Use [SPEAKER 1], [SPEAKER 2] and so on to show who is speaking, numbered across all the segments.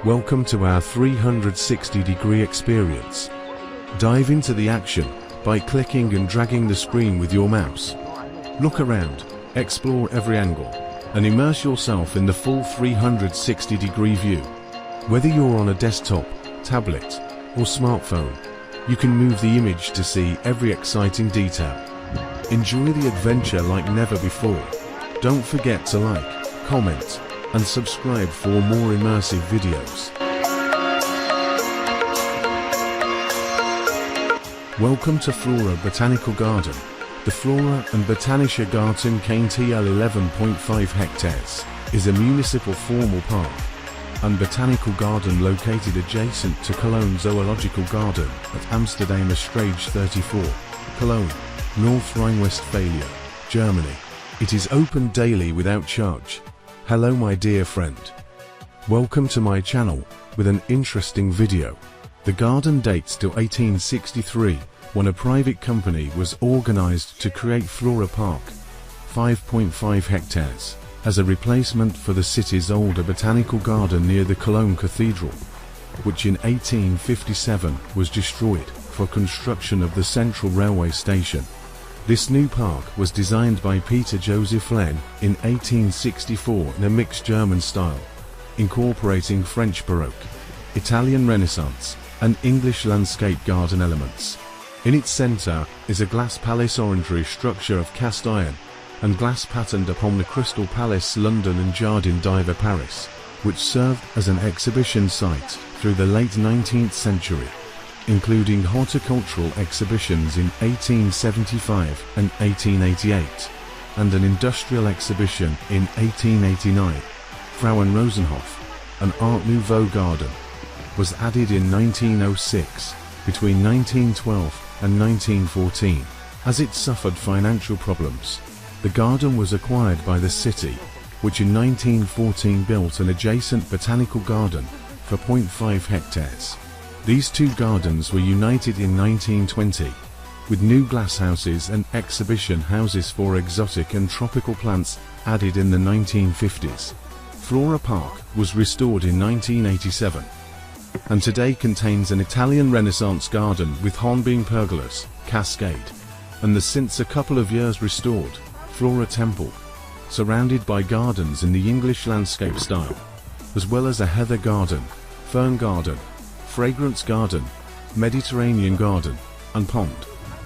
[SPEAKER 1] Welcome to our 360-degree experience. Dive into the action by clicking and dragging the screen with your mouse. Look around, explore every angle, and immerse yourself in the full 360-degree view. Whether you're on a desktop, tablet, or smartphone, you can move the image to see every exciting detail. Enjoy the adventure like never before. Don't forget to like, comment, and subscribe for more immersive videos. Welcome to Flora Botanical Garden. The Flora and Botanical Garden KTL 11.5 hectares is a municipal formal park and botanical garden located adjacent to Cologne Zoological Garden at Amsterdam Straße 34, Cologne, North Rhine-Westphalia, Germany. It is open daily without charge. Hello my dear friend. Welcome to my channel with an interesting video. The garden dates to 1863, when a private company was organized to create Flora Park, 5.5 hectares, as a replacement for the city's older botanical garden near the Cologne Cathedral, which in 1857 was destroyed for construction of the Central Railway Station. This new park was designed by Peter Joseph Lehn in 1864 in a mixed German style, incorporating French Baroque, Italian Renaissance, and English landscape garden elements. In its center is a glass palace orangery structure of cast iron and glass patterned upon the Crystal Palace London and Jardin d'Hiver Paris, which served as an exhibition site through the late 19th century, including horticultural exhibitions in 1875 and 1888, and an industrial exhibition in 1889. Frauen Rosenhof, an Art Nouveau garden, was added in 1906, between 1912 and 1914. As it suffered financial problems, the garden was acquired by the city, which in 1914 built an adjacent botanical garden for 0.5 hectares. These two gardens were united in 1920, with new glasshouses and exhibition houses for exotic and tropical plants added in the 1950s. Flora Park was restored in 1987, and today contains an Italian Renaissance garden with hornbeam pergolas, cascade, and the since a couple of years restored Flora Temple, surrounded by gardens in the English landscape style, as well as a heather garden, fern garden, fragrance garden, Mediterranean garden, and pond.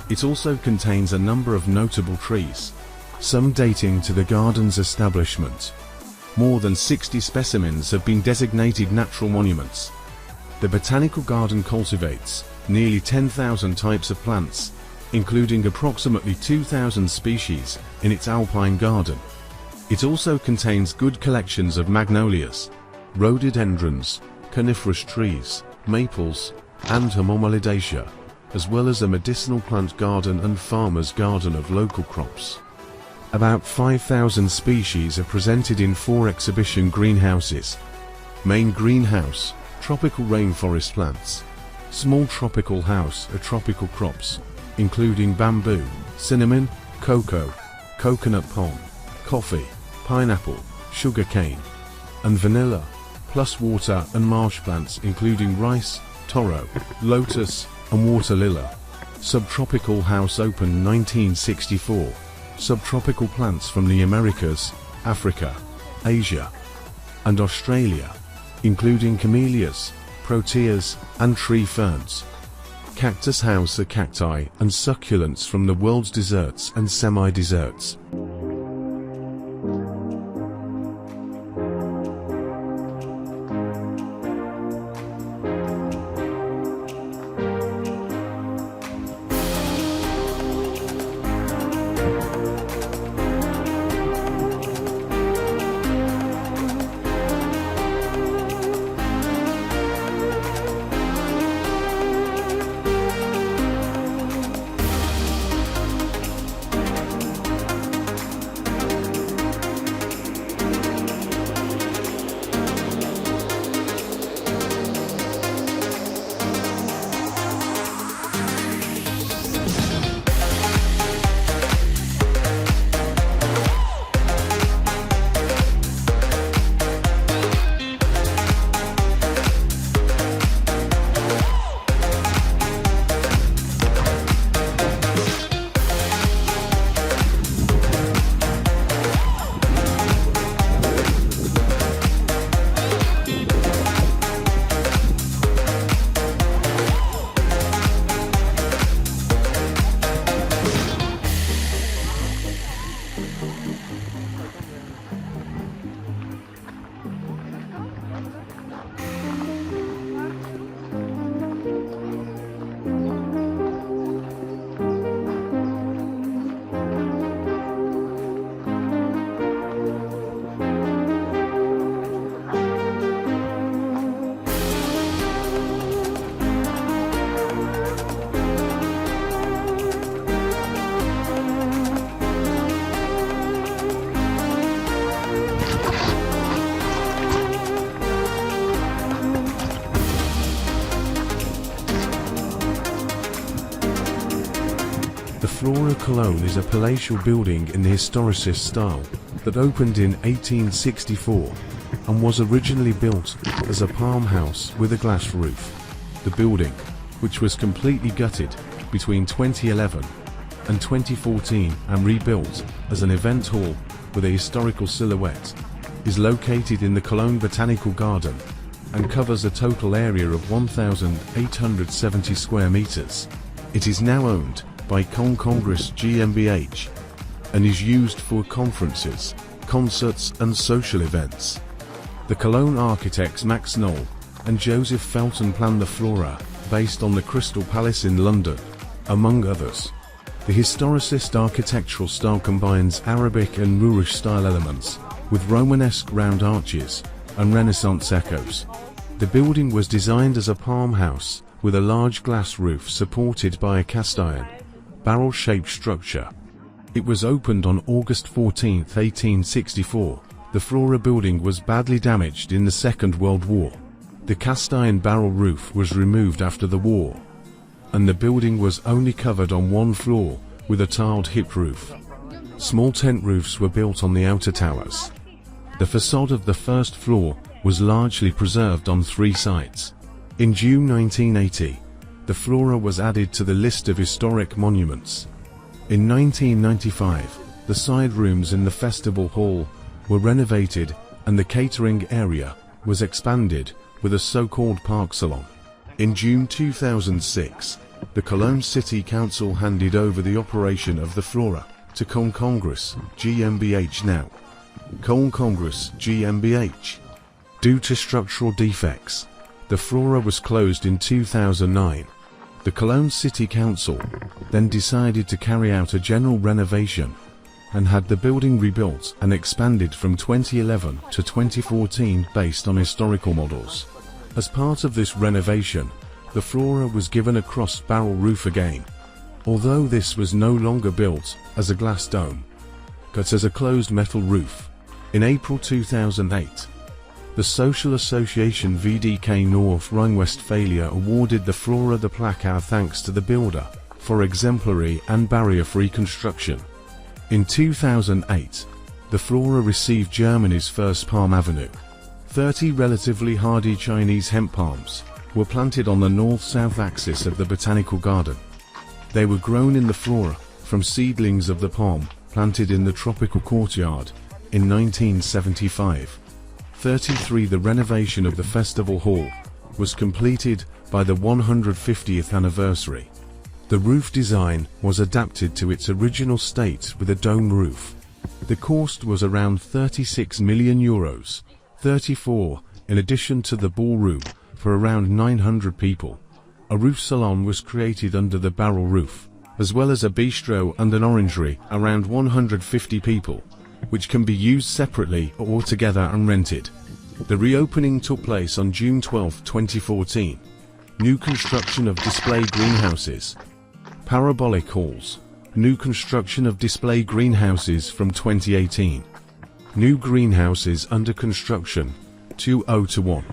[SPEAKER 1] It also contains a number of notable trees, some dating to the garden's establishment. More than 60 specimens have been designated natural monuments. The botanical garden cultivates nearly 10,000 types of plants, including approximately 2,000 species in its alpine garden. It also contains good collections of magnolias, rhododendrons, coniferous trees, maples, and Homomelidaceae, as well as a medicinal plant garden and farmer's garden of local crops. About 5,000 species are presented in 4 exhibition greenhouses. Main greenhouse, tropical rainforest plants. Small tropical house are tropical crops, including bamboo, cinnamon, cocoa, coconut palm, coffee, pineapple, sugarcane, and vanilla, plus water and marsh plants including rice, taro, lotus, and water lily. Subtropical house opened 1964. Subtropical plants from the Americas, Africa, Asia, and Australia, including camellias, proteas, and tree ferns. Cactus house are cacti and succulents from the world's deserts and semi-deserts. Flora Cologne is a palatial building in the historicist style that opened in 1864 and was originally built as a palm house with a glass roof. The building, which was completely gutted between 2011 and 2014 and rebuilt as an event hall with a historical silhouette, is located in the Cologne Botanical Garden and covers a total area of 1,870 square meters. It is now owned by Cologne Congress GmbH and is used for conferences, concerts and social events. The Cologne architects Max Knoll and Joseph Felton planned the Flora, based on the Crystal Palace in London, among others. The historicist architectural style combines Arabic and Moorish style elements with Romanesque round arches and Renaissance echoes. The building was designed as a palm house with a large glass roof supported by a cast iron, barrel-shaped structure. It was opened on August 14, 1864. The Flora building was badly damaged in the Second World War. The cast iron barrel roof was removed after the war, and the building was only covered on one floor with a tiled hip roof. Small tent roofs were built on the outer towers. The facade of the first floor was largely preserved on 3 sites. In June 1980, the Flora was added to the list of historic monuments. In 1995, the side rooms in the festival hall were renovated and the catering area was expanded with a so-called park salon. In June 2006, the Cologne City Council handed over the operation of the Flora to Cologne Congress GmbH now. Cologne Congress GmbH. Due to structural defects, the Flora was closed in 2009. The Cologne City Council then decided to carry out a general renovation and had the building rebuilt and expanded from 2011 to 2014 based on historical models. As part of this renovation, the Flora was given a cross-barrel roof again, although this was no longer built as a glass dome, but as a closed metal roof. In April 2008, the social association VDK North Rhine-Westphalia awarded the Flora the plaque Our Thanks to the Builder for exemplary and barrier-free construction. In 2008, the Flora received Germany's first Palm Avenue. 30 relatively hardy Chinese hemp palms were planted on the north-south axis of the botanical garden. They were grown in the Flora from seedlings of the palm planted in the tropical courtyard in 1975. 33. The renovation of the festival hall was completed by the 150th anniversary. The roof design was adapted to its original state with a dome roof. The cost was around €36 million, 34 in addition to the ballroom for around 900 people. A roof salon was created under the barrel roof, as well as a bistro and an orangery around 150 people, which can be used separately or together and rented. The reopening took place on June 12, 2014. New construction of display greenhouses. Parabolic halls. New construction of display greenhouses from 2018. New greenhouses under construction, 2021.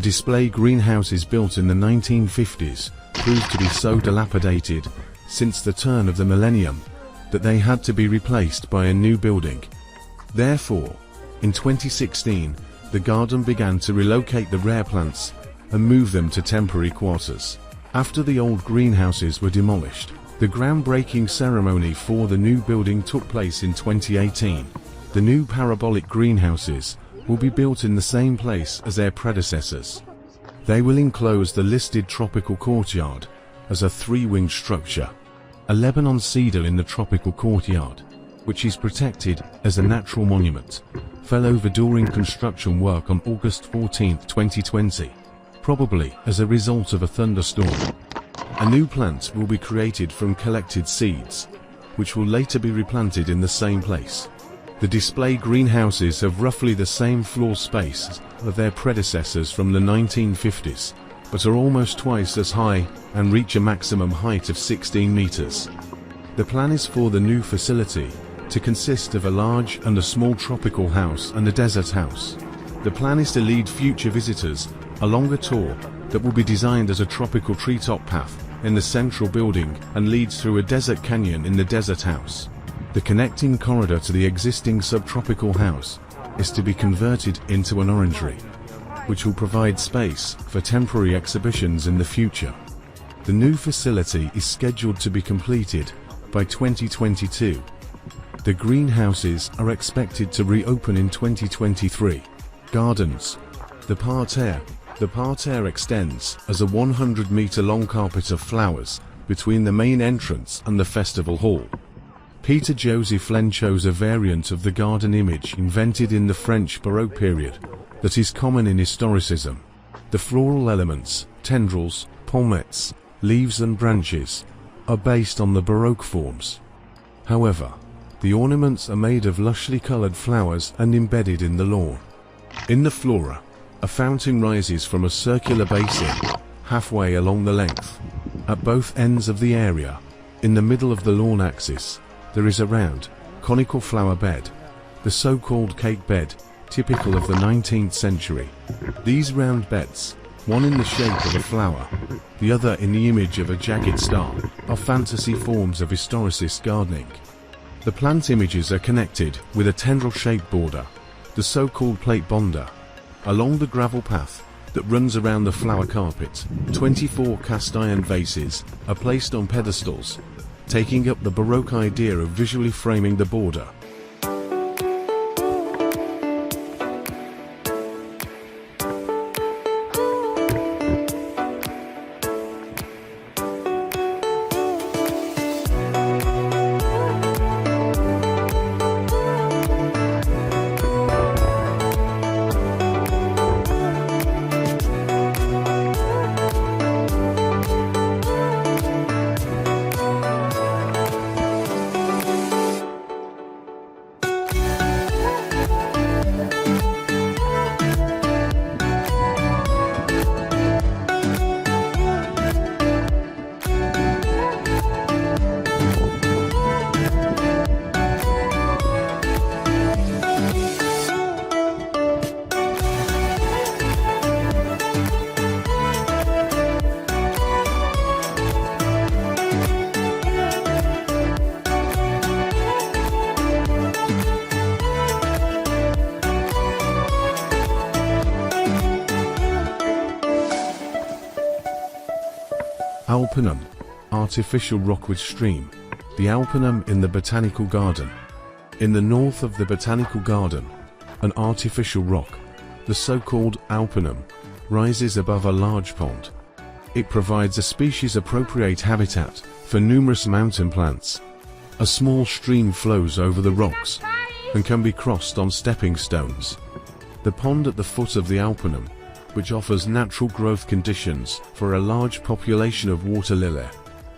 [SPEAKER 1] The display greenhouses built in the 1950s proved to be so dilapidated since the turn of the millennium that they had to be replaced by a new building. Therefore, in 2016, the garden began to relocate the rare plants and move them to temporary quarters. After the old greenhouses were demolished, the groundbreaking ceremony for the new building took place in 2018. The new parabolic greenhouses will be built in the same place as their predecessors. They will enclose the listed tropical courtyard as a 3-winged structure. A Lebanon cedar in the tropical courtyard, which is protected as a natural monument, fell over during construction work on August 14, 2020, probably as a result of a thunderstorm. A new plant will be created from collected seeds, which will later be replanted in the same place. The display greenhouses have roughly the same floor space of their predecessors from the 1950s, but are almost twice as high and reach a maximum height of 16 meters. The plan is for the new facility to consist of a large and a small tropical house and a desert house. The plan is to lead future visitors along a tour that will be designed as a tropical treetop path in the central building and leads through a desert canyon in the desert house. The connecting corridor to the existing subtropical house is to be converted into an orangery, which will provide space for temporary exhibitions in the future. The new facility is scheduled to be completed by 2022. The greenhouses are expected to reopen in 2023. Gardens. The parterre. The parterre extends as a 100-meter-long carpet of flowers between the main entrance and the festival hall. Peter Joseph Len chose a variant of the garden image invented in the French Baroque period that is common in historicism. The floral elements, tendrils, palmettes, leaves and branches, are based on the Baroque forms. However, the ornaments are made of lushly colored flowers and embedded in the lawn. In the flora, a fountain rises from a circular basin halfway along the length. At both ends of the area, in the middle of the lawn axis, there is a round, conical flower bed, the so-called cake bed, typical of the 19th century. These round beds, one in the shape of a flower, the other in the image of a jagged star, are fantasy forms of historicist gardening. The plant images are connected with a tendril-shaped border, the so-called plate bonder, along the gravel path that runs around the flower carpet. 24 cast iron vases are placed on pedestals, taking up the Baroque idea of visually framing the border. Alpinum, artificial rockwood stream. The Alpinum in the Botanical Garden. In the north of the Botanical Garden, an artificial rock, the so-called Alpinum, rises above a large pond. It provides a species-appropriate habitat for numerous mountain plants. A small stream flows over the rocks and can be crossed on stepping stones. The pond at the foot of the Alpinum, which offers natural growth conditions for a large population of water lily,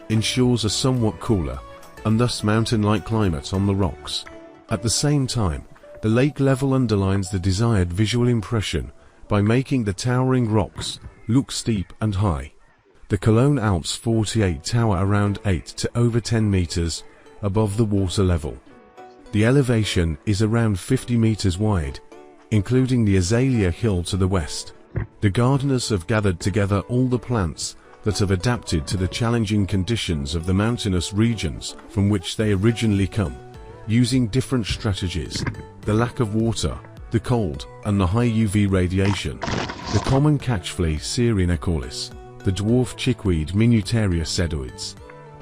[SPEAKER 1] ensures a somewhat cooler, and thus mountain-like climate on the rocks. At the same time, the lake level underlines the desired visual impression by making the towering rocks look steep and high. The Cologne Alps 48 tower around 8 to over 10 meters above the water level. The elevation is around 50 meters wide, including the Azalea Hill to the west. The gardeners have gathered together all the plants that have adapted to the challenging conditions of the mountainous regions from which they originally come, using different strategies: the lack of water, the cold, and the high UV radiation. The common catchflea Serene, the dwarf chickweed Minutaria sedoides,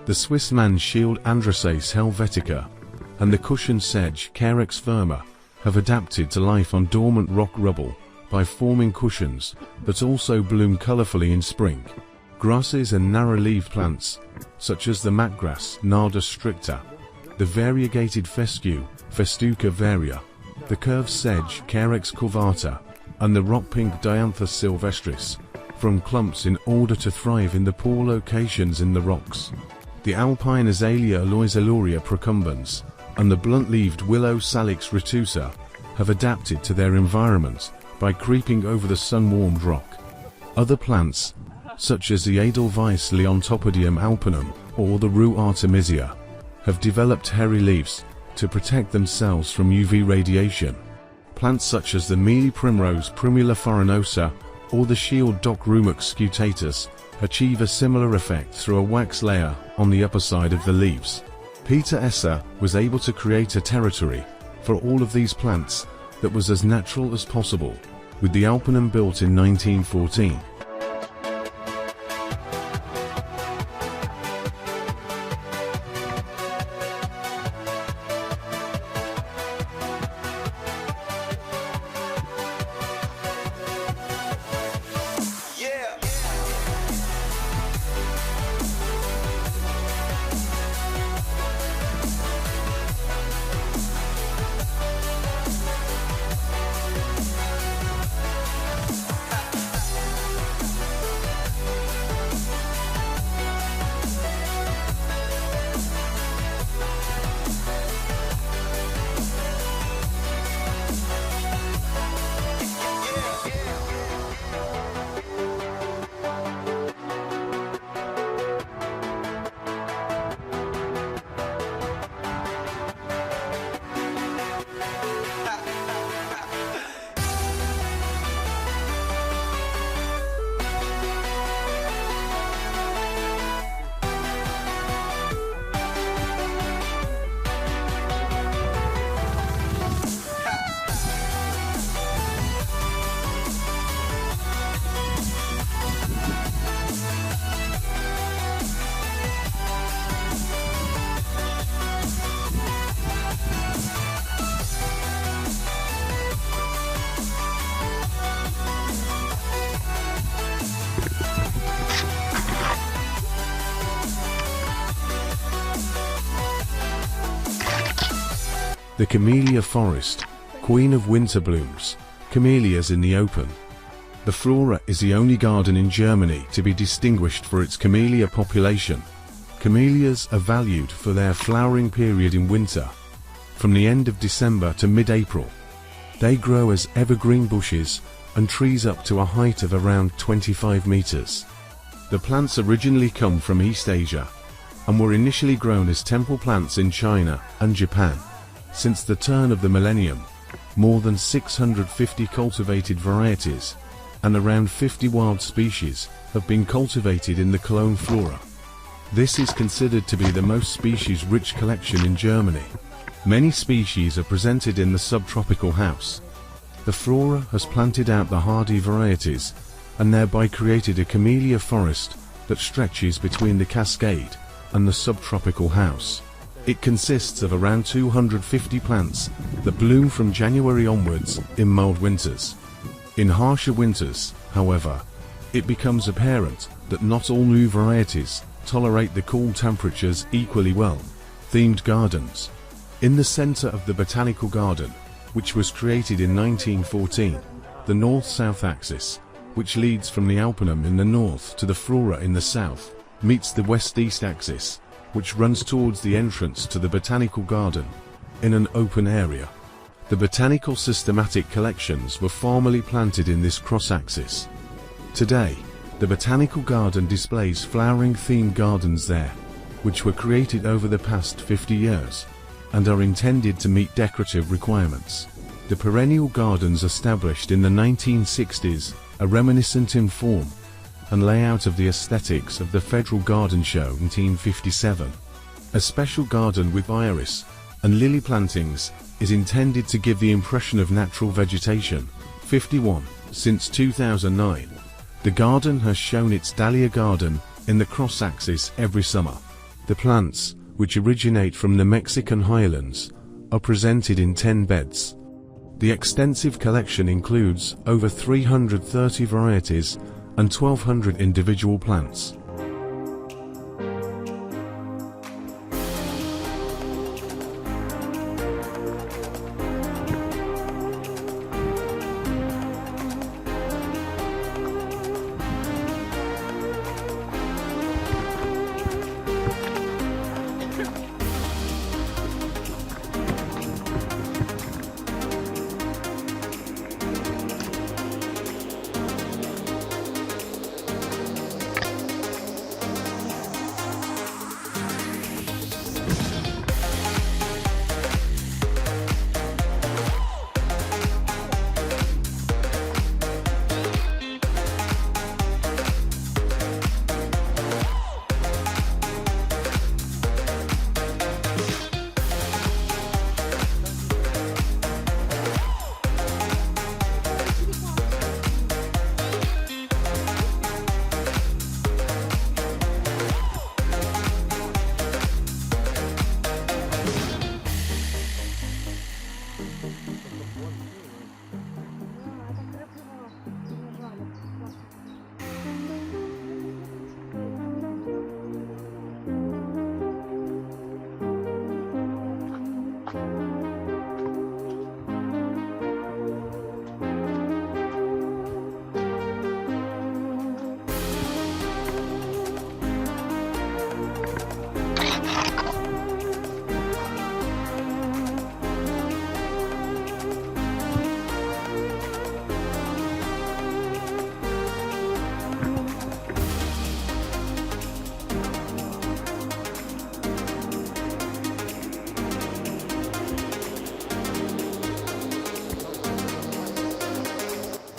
[SPEAKER 1] the Swiss man-shield Andrasace helvetica, and the cushion sedge Carex firma have adapted to life on dormant rock rubble by forming cushions that also bloom colorfully in spring. Grasses and narrow-leaved plants, such as the matgrass Narda stricta, the variegated fescue Festuca varia, the curved sedge Carex curvata, and the rock-pink Dianthus sylvestris, from clumps in order to thrive in the poor locations in the rocks. The alpine azalea Alois alaurea procumbens and the blunt-leaved willow Salix retusa have adapted to their environment by creeping over the sun-warmed rock. Other plants, such as the Edelweiss Leontopodium alpinum or the rue artemisia, have developed hairy leaves to protect themselves from UV radiation. Plants such as the mealy primrose Primula farinosa or the shield dock Rumex scutatus achieve a similar effect through a wax layer on the upper side of the leaves. Peter Esser was able to create a territory for all of these plants that was as natural as possible, with the Alpinum built in 1914. The Chamelia Forest, queen of winter blooms, camellias in the open. The Flora is the only garden in Germany to be distinguished for its camellia population. Camellias are valued for their flowering period in winter, from the end of December to mid-April. They grow as evergreen bushes and trees up to a height of around 25 meters. The plants originally come from East Asia and were initially grown as temple plants in China and Japan. Since the turn of the millennium, more than 650 cultivated varieties and around 50 wild species have been cultivated in the Cologne flora. This is considered to be the most species-rich collection in Germany. Many species are presented in the subtropical house. The flora has planted out the hardy varieties and thereby created a camellia forest that stretches between the cascade and the subtropical house. It consists of around 250 plants that bloom from January onwards in mild winters. In harsher winters, however, it becomes apparent that not all new varieties tolerate the cool temperatures equally well. Themed gardens. In the center of the Botanical Garden, which was created in 1914, the north-south axis, which leads from the Alpinum in the north to the Flora in the south, meets the west-east axis, which runs towards the entrance to the Botanical Garden, in an open area. The botanical systematic collections were formerly planted in this cross-axis. Today, the Botanical Garden displays flowering themed gardens there, which were created over the past 50 years, and are intended to meet decorative requirements. The perennial gardens established in the 1960s a reminiscent in form and layout of the aesthetics of the Federal Garden Show 1957. A special garden with iris and lily plantings is intended to give the impression of natural vegetation. 51. Since 2009, the garden has shown its dahlia garden in the cross-axis every summer. The plants, which originate from the Mexican highlands, are presented in 10 beds. The extensive collection includes over 330 varieties and 1,200 individual plants.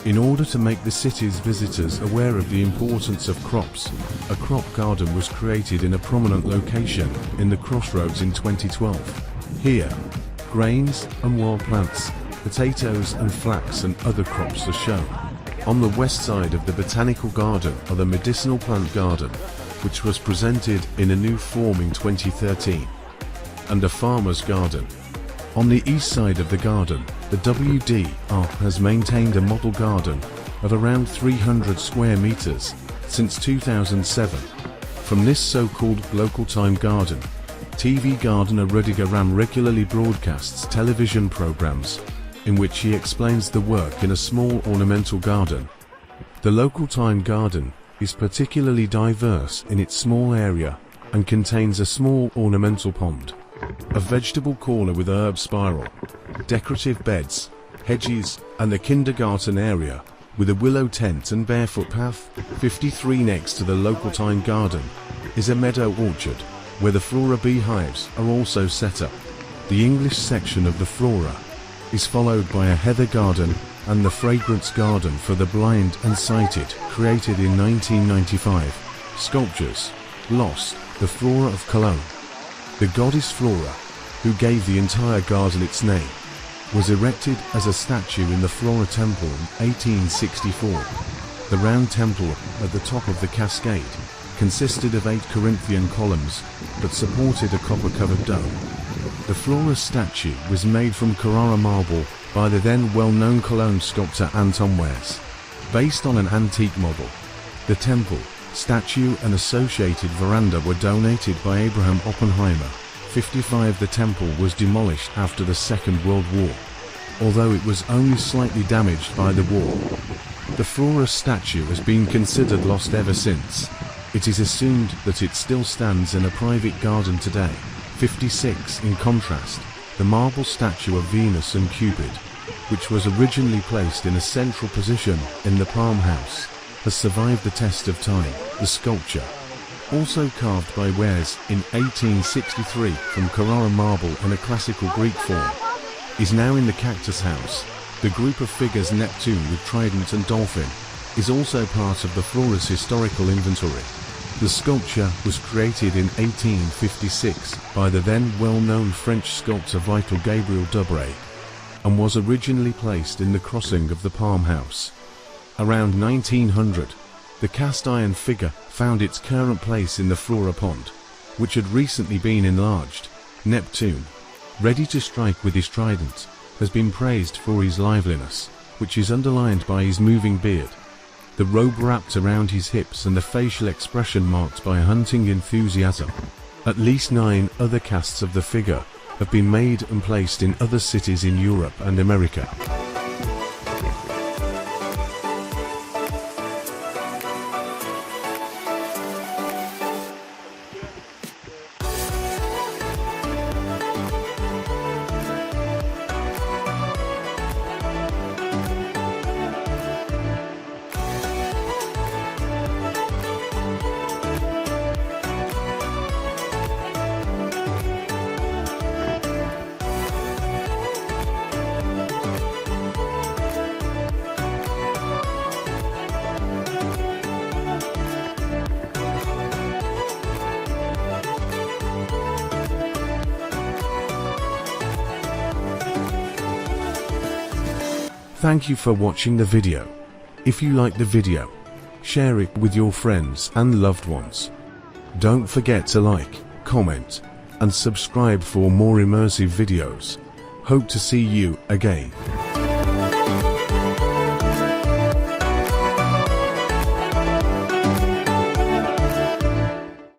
[SPEAKER 1] In order to make the city's visitors aware of the importance of crops, a crop garden was created in a prominent location in the Crossroads in 2012. Here, grains and wild plants, potatoes and flax and other crops are shown. On the west side of the Botanical Garden are the Medicinal Plant Garden, which was presented in a new form in 2013, and a Farmer's Garden. On the east side of the garden, the WDR has maintained a model garden of around 300 square meters since 2007. From this so-called local time garden, TV gardener Rudiger Ram regularly broadcasts television programs in which he explains the work in a small ornamental garden. The local time garden is particularly diverse in its small area and contains a small ornamental pond, a vegetable corner with herb spiral, decorative beds, hedges, and a kindergarten area with a willow tent and barefoot path. 53. Next to the local time garden is a meadow orchard where the Flora beehives are also set up. The English section of the Flora is followed by a heather garden and the fragrance garden for the blind and sighted, created in 1995. Sculptures. Lost, the Flora of Cologne. The goddess Flora, who gave the entire garden its name, was erected as a statue in the Flora Temple in 1864. The round temple at the top of the cascade consisted of 8 Corinthian columns that supported a copper-covered dome. The Flora statue was made from Carrara marble by the then well-known Cologne sculptor Anton Weiss, based on an antique model. The temple, statue and associated veranda were donated by Abraham Oppenheimer. 55. The temple was demolished after the Second World War, although it was only slightly damaged by the war. The Flora statue has been considered lost ever since. It is assumed that it still stands in a private garden today. 56. In contrast, the marble statue of Venus and Cupid, which was originally placed in a central position in the Palm House, has survived the test of time. The sculpture, also carved by Weiss in 1863 from Carrara marble in a classical Greek form, is now in the Cactus House. The group of figures Neptune with trident and dolphin is also part of the Flora's historical inventory. The sculpture was created in 1856 by the then well-known French sculptor Vital Gabriel Dubré, and was originally placed in the crossing of the Palm House. Around 1900, the cast-iron figure found its current place in the Flora Pond, which had recently been enlarged. Neptune, ready to strike with his trident, has been praised for his liveliness, which is underlined by his moving beard, the robe wrapped around his hips, and the facial expression marked by hunting enthusiasm. At least 9 other casts of the figure have been made and placed in other cities in Europe and America. Thank you for watching the video. If you like the video, share it with your friends and loved ones. Don't forget to like, comment, and subscribe for more immersive videos. Hope to see you again.